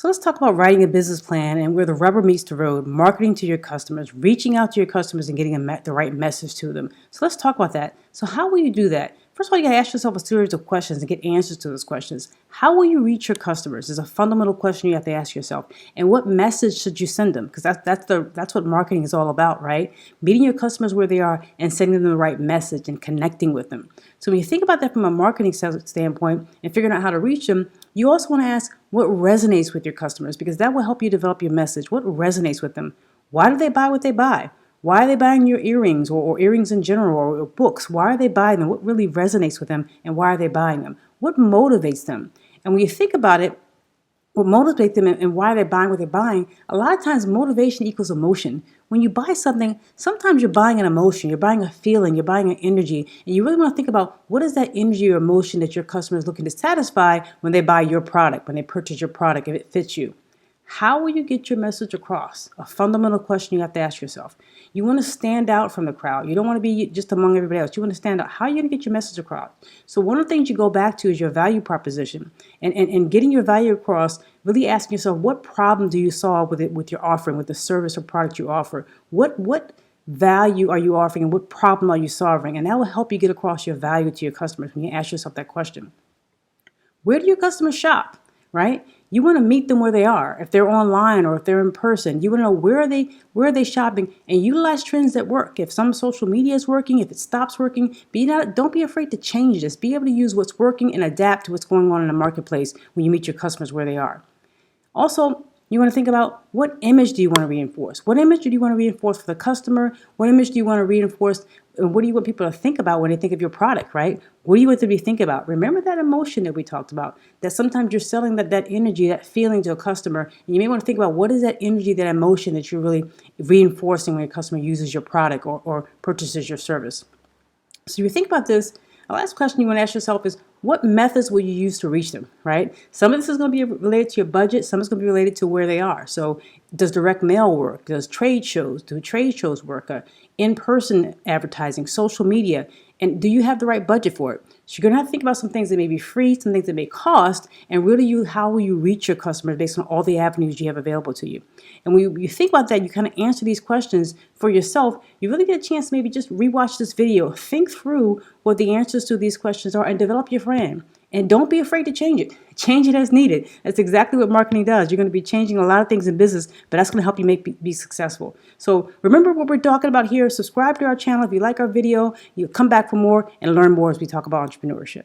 So let's talk about writing a business plan and where the rubber meets the road, marketing to your customers, reaching out to your customers and getting the right message to them. So let's talk about that. So how will you do that? First of all, you got to ask yourself a series of questions and get answers to those questions. How will you reach your customers is a fundamental question you have to ask yourself. And what message should you send them? Because that's what marketing is all about, right? Meeting your customers where they are and sending them the right message and connecting with them. So when you think about that from a marketing standpoint and figuring out how to reach them, you also want to ask what resonates with your customers, because that will help you develop your message. What resonates with them? Why do they buy what they buy? Why are they buying your earrings or earrings in general or books? Why are they buying them? What really resonates with them and why are they buying them? What motivates them? And when you think about it, what motivates them and why they're buying what they're buying, a lot of times motivation equals emotion. When you buy something, sometimes you're buying an emotion, you're buying a feeling, you're buying an energy, and you really want to think about what is that energy or emotion that your customer is looking to satisfy when they buy your product, when they purchase your product, if it fits you. How will you get your message across? A fundamental question you have to ask yourself. You want to stand out from the crowd. You don't want to be just among everybody else. You want to stand out. How are you going to get your message across? So one of the things you go back to is your value proposition. And getting your value across, really asking yourself, what problem do you solve with your offering, with the service or product you offer? What value are you offering and what problem are you solving? And that will help you get across your value to your customers when you ask yourself that question. Where do your customers shop, right? You want to meet them where they are. If they're online or if they're in person, you want to know where are they shopping and utilize trends that work. If some social media is working, if it stops working, don't be afraid to change this. Be able to use what's working and adapt to what's going on in the marketplace when you meet your customers where they are. Also, you want to think about what image do you want to reinforce? What image do you want to reinforce for the customer? What image do you want to reinforce? And what do you want people to think about when they think of your product, right? What do you want them to think about? Remember that emotion that we talked about, that sometimes you're selling that energy, that feeling to a customer. And you may want to think about what is that energy, that emotion that you're really reinforcing when your customer uses your product or purchases your service. So you think about this. The last question you want to ask yourself is, what methods will you use to reach them, right? Some of this is going to be related to your budget. Some is going to be related to where they are. So does direct mail work? Do trade shows work? In-person advertising, social media? And do you have the right budget for it? So you're going to have to think about some things that may be free, some things that may cost, and really how will you reach your customers based on all the avenues you have available to you. And when you think about that, you kind of answer these questions for yourself, you really get a chance to maybe just rewatch this video, think through what the answers to these questions are, and develop your plan. And don't be afraid to change it. Change it as needed. That's exactly what marketing does. You're going to be changing a lot of things in business, but that's going to help you be successful. So remember what we're talking about here. Subscribe to our channel if you like our video. You come back for more and learn more as we talk about entrepreneurship.